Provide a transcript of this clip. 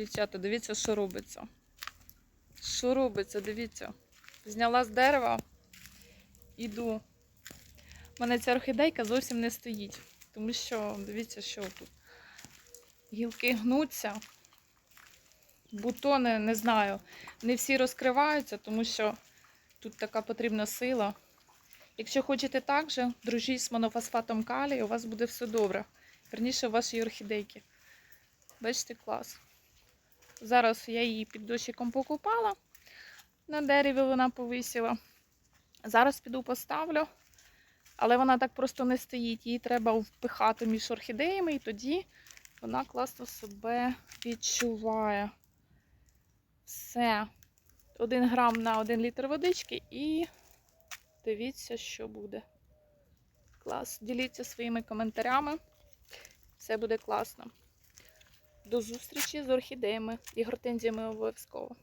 Дівчата, дивіться, що робиться. Що робиться, дивіться. Зняла з дерева, іду. У мене ця орхідейка зовсім не стоїть. Тому що, дивіться, що тут. Гілки гнуться. Бутони, не знаю, не всі розкриваються, тому що тут така потрібна сила. Якщо хочете так же, дружіть з монофосфатом калію, у вас буде все добре. Верніше, у вашій орхідейки. Бачите, клас. Зараз я її під дощиком покупала. На дереві вона повисіла. Зараз піду поставлю. Але вона так просто не стоїть. Її треба впихати між орхідеями, і тоді вона класно себе відчуває. Все. 1 грам на 1 літр водички і дивіться, що буде. Клас. Діліться своїми коментарями. Все буде класно. До зустрічі з орхідеями і гортензіями обов'язково.